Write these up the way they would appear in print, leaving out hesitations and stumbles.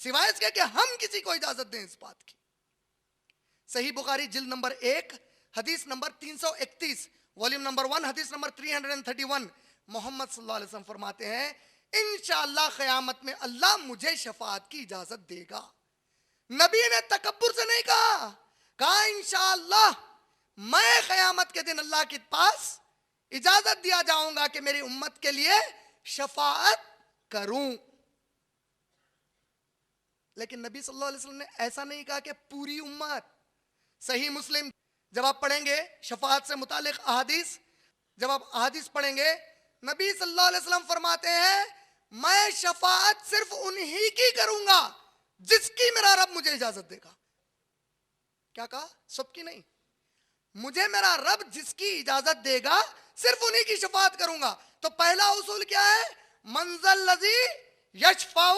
سوائے اس کے کہ ہم کسی کو اجازت دیں اس بات کی. صحیح بخاری جلد نمبر 1 حدیث نمبر 331 والیوم نمبر 1 حدیث نمبر 331. محمد صلی اللہ علیہ وسلم فرماتے ہیں انشاءاللہ قیامت میں اللہ مجھے شفاعت کی اجازت دے گا. نبی نے تکبر سے نہیں کہا انشاءاللہ میں قیامت کے دن اللہ کے پاس اجازت دیا جاؤں گا کہ میری امت کے لیے شفاعت کروں. لیکن نبی صلی اللہ علیہ وسلم نے ایسا نہیں کہا کہ پوری امت. صحیح مسلم جب آپ پڑھیں گے شفاعت سے متعلق احادیث، جب آپ احادیث پڑھیں گے نبی صلی اللہ علیہ وسلم فرماتے ہیں میں شفاعت صرف انہی کی کروں گا جس کی میرا رب مجھے اجازت دے گا. کیا کہا؟ سب کی نہیں. مجھے میرا رب جس کی اجازت دے گا صرف انہی کی شفاعت کروں گا. تو پہلا اصول کیا ہے؟ منزل لذی یشفع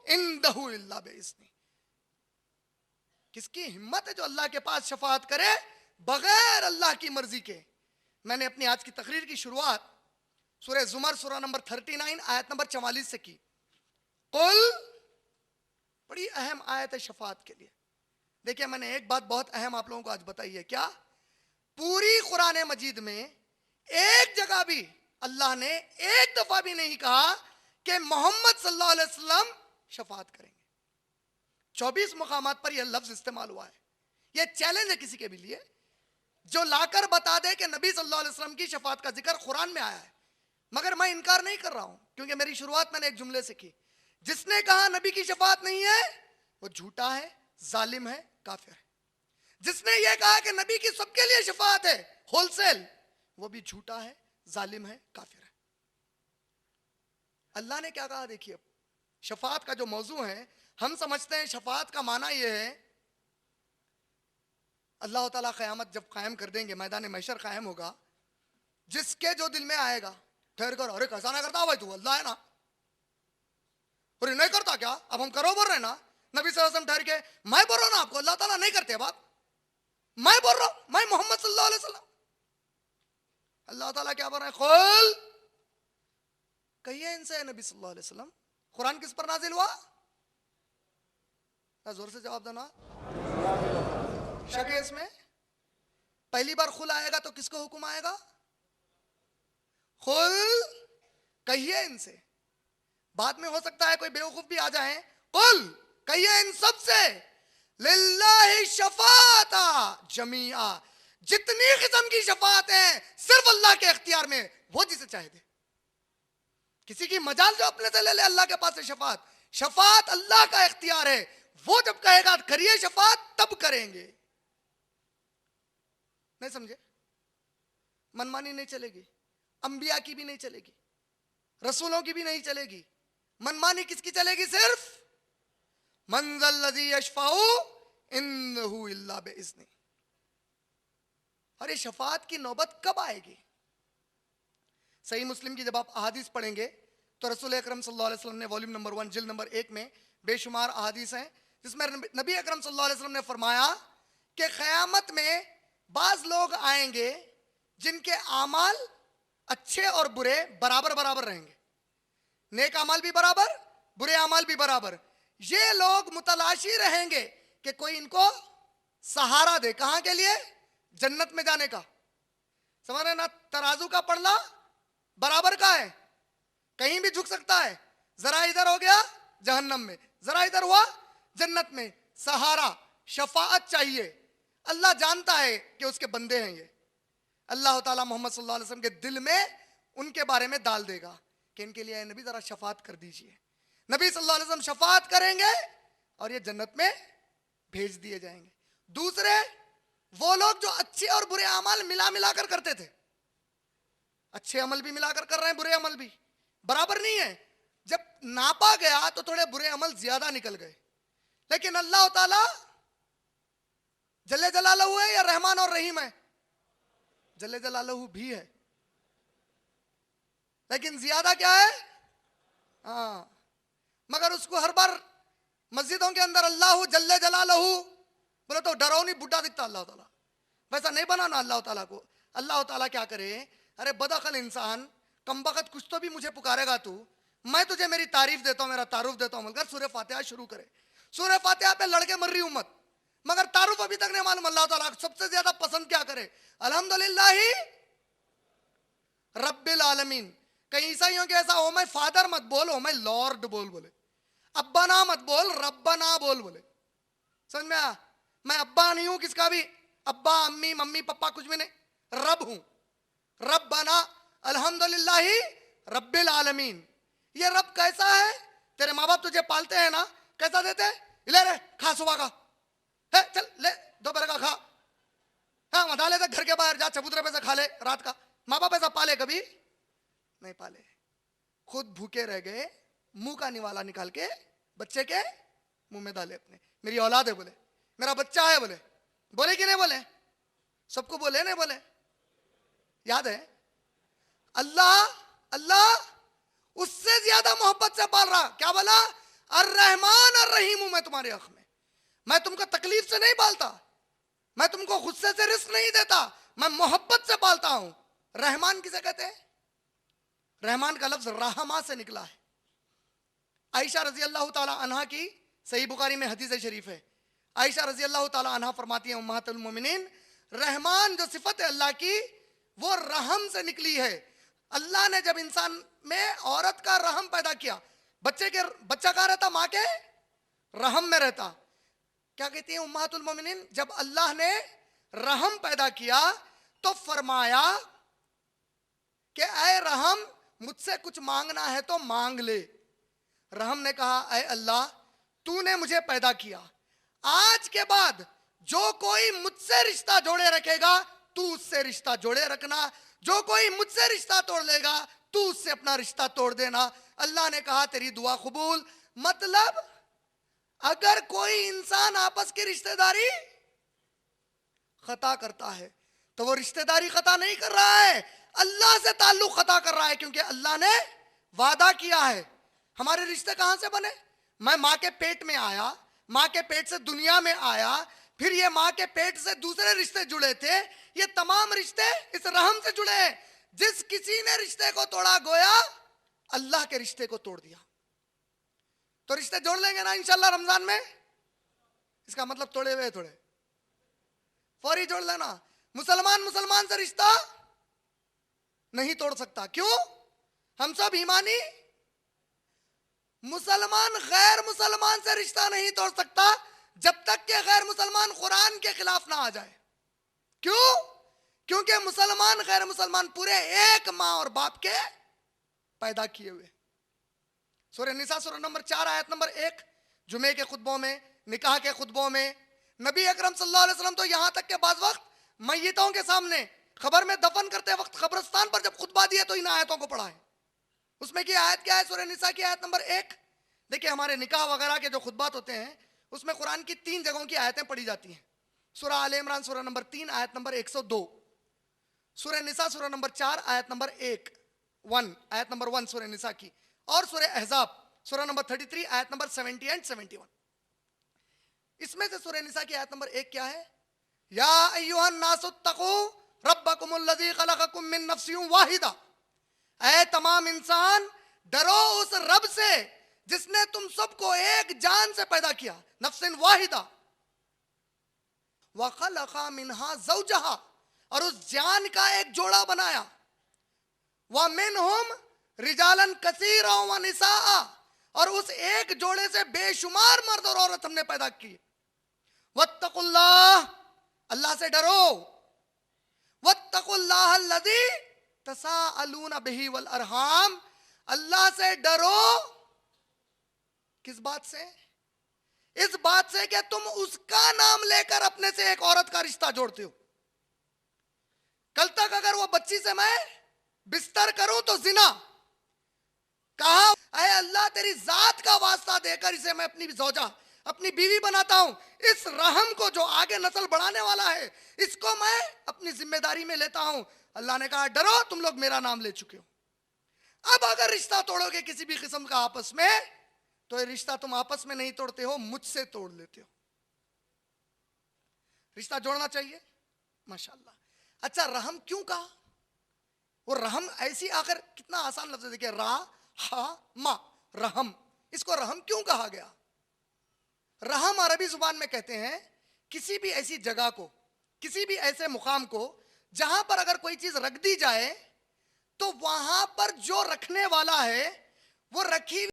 عندہ الا باذنہ. کس کی ہمت ہے جو اللہ کے پاس شفاعت کرے بغیر اللہ کی مرضی کے. میں نے اپنی آج کی تقریر کی شروعات سورہ زمر سورہ نمبر 39 آیت نمبر 44 سے کی. قل، بڑی اہم آیت ہے شفاعت کے لیے. دیکھیں میں نے ایک بات بہت اہم آپ لوگوں کو آج بتائی ہے. کیا؟ پوری قرآن مجید میں ایک جگہ بھی اللہ نے ایک دفعہ بھی نہیں کہا کہ محمد صلی اللہ علیہ وسلم شفاعت کریں گے. 24 مقامات پر یہ لفظ استعمال ہوا ہے. یہ چیلنج ہے کسی کے بھی لیے جو لا کر بتا دے کہ نبی صلی اللہ علیہ وسلم کی شفاعت کا ذکر قرآن میں آیا ہے. مگر میں انکار نہیں کر رہا ہوں کیونکہ میری شروعات میں نے ایک جملے سے کی. جس نے کہا نبی کی شفاعت نہیں ہے وہ جھوٹا ہے، ظالم ہے، کافر ہے. جس نے یہ کہا کہ نبی کی سب کے لیے شفاعت ہے ہول سیل، وہ بھی جھوٹا ہے، ظالم ہے، کافر ہے. اللہ نے کیا کہا؟ دیکھیے شفاعت کا جو موضوع ہے ہم سمجھتے ہیں شفاعت کا معنی یہ ہے اللہ تعالیٰ قیامت جب قائم کر دیں گے، میدان محشر قائم ہوگا، جس کے جو دل میں آئے گا ٹھہر کر ارے کیسا نہ کرتا بھائی تو اللہ ہے نا، ارے نہیں کرتا کیا اب ہم کرو بول رہے ہیں نا. نبی صلی اللہ علیہ وسلم ٹھہر کے میں بول رہا ہوں نا آپ کو اللہ تعالیٰ نہیں کرتے بات، میں بول رہا ہوں میں محمد صلی اللہ علیہ وسلم. اللہ تعالیٰ کیا بول رہے ہیں؟ قل، کہیے ان سے نبی صلی اللہ علیہ وسلم قرآن کس پر نازل ہوا؟ زور سے جواب دینا. شک ہے اس میں؟ پہلی بار خل آئے گا تو کس کو حکم آئے گا؟ خل، کہیے ان سے. بعد میں ہو سکتا ہے کوئی بیوقوف بھی آ جائیں. قل، کہیے ان سب سے للہ شفاعت جمیعا، جتنی قسم کی شفاعت ہیں صرف اللہ کے اختیار میں، وہ جسے چاہے دے. کسی کی مجال جو اپنے سے لے لے اللہ کے پاس سے شفاعت. شفاعت اللہ کا اختیار ہے، وہ جب کہے گا کریے شفاعت تب کریں گے. نہیں سمجھے؟ منمانی نہیں چلے گی، انبیاء کی بھی نہیں چلے گی، رسولوں کی بھی نہیں چلے گی. منمانی کس کی چلے گی؟ صرف من ذا الذی یشفع عندہ الا باذنہ. اور یہ شفاعت کی نوبت کب آئے گی؟ صحیح مسلم کی جب آپ احادیث پڑھیں گے تو رسول اکرم صلی اللہ علیہ وسلم نے والیوم نمبر 1 جلد نمبر 1 میں بے شمار احادیث ہیں جس میں نبی اکرم صلی اللہ علیہ وسلم نے فرمایا کہ قیامت میں بعض لوگ آئیں گے جن کے اعمال اچھے اور برے برابر برابر رہیں گے. نیک اعمال بھی برابر، برے اعمال بھی برابر. یہ لوگ متلاشی رہیں گے کہ کوئی ان کو سہارا دے. کہاں کے لیے؟ جنت میں جانے کا. سمجھ رہے نا؟ ترازو کا پڑھنا برابر کا ہے، کہیں بھی جھک سکتا ہے. ذرا ادھر ہو گیا جہنم میں، ذرا ادھر ہوا جنت میں. سہارا، شفاعت چاہیے. اللہ جانتا ہے کہ اس کے بندے ہیں یہ. اللہ تعالیٰ محمد صلی اللہ علیہ وسلم کے دل میں ان کے بارے میں ڈال دے گا کہ ان کے لیے نبی ذرا شفاعت کر دیجئے. نبی صلی اللہ علیہ وسلم شفاعت کریں گے اور یہ جنت میں بھیج دیے جائیں گے. دوسرے وہ لوگ جو اچھے اور برے اعمال ملا ملا کر کرتے تھے، اچھے عمل بھی ملا کر کر رہے ہیں، برے عمل بھی برابر نہیں ہے. جب ناپا گیا تو تھوڑے برے عمل زیادہ نکل گئے. لیکن اللہ تعالیٰ جل جلالہ ہے یا رحمان اور رحیم ہے؟ جل جلالہ بھی ہے، لیکن زیادہ کیا ہے؟ ہاں، مگر اس کو ہر بار مسجدوں کے اندر اللہ جل جلالہ بولے تو ڈراؤنی بڈھا دکھتا اللہ تعالیٰ. ویسا نہیں بنانا اللہ تعالیٰ کو. اللہ تعالیٰ کیا کرے؟ ارے بدعقل انسان، کم بخت کچھ تو بھی مجھے پکارے گا تو، میں تجھے میری تعریف دیتا ہوں, میرا تعارف دیتا ہوں, مگر سورہ فاتحہ شروع کرے. سورہ فاتحہ پہ لڑ کے مر رہی امت, مگر تعارف ابھی تک نہیں معلوم اللہ تعالیٰ سب سے زیادہ پسند کیا کرے. الحمدللہ رب العالمین. کہیں عیسائیوں کے ایسا ہو میں فادر مت بول, ہو میں لارڈ بول, بولے ابا مت بول, ربنا بول, بولے سمجھ میں آیا. میں ابا نہیں ہوں کس کا بھی, ابا امی ممی پپا کچھ بھی نہیں, رب ہوں. ربنا الحمدللہ رب العالمین. یہ رب کیسا ہے؟ تیرے ماں باپ تجھے پالتے ہیں نا, کیسا دیتے ہیں؟ لے رے کھا صبح کا, چل لے دوپہر کا کھا, ہاں مدا لے گھر کے باہر جا چبوترے پہ سے کھا لے رات کا. ماں باپ ایسا پالے کبھی نہیں پالے, خود بھوکے رہ گئے, منہ کا نوالا نکال کے بچے کے منہ میں ڈالے اپنے. میری اولاد ہے بولے, میرا بچہ ہے بولے, بولے کہ نہیں بولے؟ سب کو بولے نہیں بولے؟ یاد ہے اللہ اس سے زیادہ محبت سے پال رہا. کیا بولا؟ الرحمن الرحیم ہوں میں تمہارے حق میں تم کو تکلیف سے نہیں پالتا, میں تم کو غصے سے رزق نہیں دیتا, میں محبت سے پالتا ہوں. رحمان کسے کہتے ہیں؟ رحمان کا لفظ رحمہ سے نکلا ہے. عائشہ رضی اللہ تعالی عنہا کی صحیح بخاری میں حدیث شریف ہے. عائشہ رضی اللہ تعالی عنہا فرماتی ہیں امہات المومنین, رحمان جو صفت ہے اللہ کی وہ رحم سے نکلی ہے. اللہ نے جب انسان میں عورت کا رحم پیدا کیا, بچہ کہاں رہتا؟ ماں کے رحم میں رہتا. کیا کہتی ہیں امہات المومنین, جب اللہ نے رحم پیدا کیا تو فرمایا کہ اے رحم مجھ سے کچھ مانگنا ہے تو مانگ لے. رحم نے کہا اے اللہ تو نے مجھے پیدا کیا, آج کے بعد جو کوئی مجھ سے رشتہ جوڑے رکھے گا تو اس سے رشتہ جوڑے رکھنا, جو کوئی مجھ سے رشتہ توڑ لے گا تو اس سے اپنا رشتہ توڑ دینا. اللہ نے کہا تیری دعا قبول. مطلب اگر کوئی انسان آپس کی رشتہ داری خطا کرتا ہے تو وہ رشتہ داری خطا نہیں کر رہا ہے, اللہ سے تعلق خطا کر رہا ہے, کیونکہ اللہ نے وعدہ کیا ہے. ہمارے رشتے کہاں سے بنے؟ میں ماں کے پیٹ میں آیا, ماں کے پیٹ سے دنیا میں آیا, پھر یہ ماں کے پیٹ سے دوسرے رشتے جڑے تھے, یہ تمام رشتے اس رحم سے جڑے ہیں. جس کسی نے رشتے کو توڑا گویا اللہ کے رشتے کو توڑ دیا. تو رشتے جوڑ لیں گے نا انشاءاللہ رمضان میں؟ اس کا مطلب توڑے ہوئے تھوڑے فوری جوڑ لینا. مسلمان سے رشتہ نہیں توڑ سکتا. کیوں؟ ہم سب ایمانی. مسلمان غیر مسلمان سے رشتہ نہیں توڑ سکتا جب تک کہ غیر مسلمان قرآن کے خلاف نہ آ جائے. کیوں؟ کیونکہ مسلمان غیر مسلمان پورے ایک ماں اور باپ کے پیدا کیے ہوئے. سورہ نساء سورہ نمبر 4 آیت نمبر 1, جمعے کے خطبوں میں, نکاح کے خطبوں میں, نبی اکرم صلی اللہ علیہ وسلم تو یہاں تک کہ بعض وقت میتوں کے سامنے خبر میں دفن کرتے وقت قبرستان پر جب خطبہ دیا تو ان آیتوں کو پڑھا ہے. اس میں کی آیت کیا ہے؟ سورہ نساء کی آیت نمبر 1. دیکھیں ہمارے نکاح وغیرہ کے جو خطبات ہوتے ہیں اس میں قرآن کی 3 جگہوں کی آیتیں پڑھی جاتی ہیں. سورہ آل عمران سورہ نمبر 3 آیت نمبر 102, سورہ نساء سورہ نمبر 4 آیت نمبر 1 آیت نمبر 1 سورہ نساء کی, اور سورہ احزاب سورہ نمبر 33 آیت نمبر 70 اینڈ 71. اس میں سے سورہ نساء کی آیت نمبر 1 کیا ہے؟ یا ایھا الناس اتقوا ربکم الذی خلقکم من نفس واحدہ, اے تمام انسان ڈرو اس رب سے جس نے تم سب کو ایک جان سے پیدا کیا, نفس واحدہ, وخلق منہا زوجہا, اور اس جان کا ایک جوڑا بنایا, ومنہم رجالا کثیرا ونساء, اور اس ایک جوڑے سے بے شمار مرد اور عورت ہم نے پیدا کی. واتقوا اللہ, اللہ سے ڈرو. واتقوا اللہ الذی تساءلون بہ والارحام, اللہ سے ڈرو. کس بات سے؟ اس بات سے کہ تم اس کا نام لے کر اپنے سے ایک عورت کا رشتہ جوڑتے ہو. کل تک اگر وہ بچی سے میں بستر کروں تو زنا, کہا اے اللہ تیری ذات کا واسطہ دے کر اسے میں اپنی زوجہ اپنی بیوی بناتا ہوں, اس رحم کو جو آگے نسل بڑھانے والا ہے اس کو میں اپنی ذمہ داری میں لیتا ہوں. اللہ نے کہا ڈرو, تم لوگ میرا نام لے چکے ہو. اب اگر رشتہ توڑو گے کسی بھی قسم کا آپس میں تو یہ رشتہ تم آپس میں نہیں توڑتے ہو, مجھ سے توڑ لیتے ہو. رشتہ جوڑنا چاہیے ماشاءاللہ. اچھا رحم کیوں کہا؟ وہ رحم ایسی, آخر کتنا آسان لفظ ہے. دیکھیں را ہا ما رحم. اس کو رحم کیوں کہا گیا؟ رحم عربی زبان میں کہتے ہیں کسی بھی ایسی جگہ کو, کسی بھی ایسے مقام کو جہاں پر اگر کوئی چیز رکھ دی جائے تو وہاں پر جو رکھنے والا ہے وہ رکھی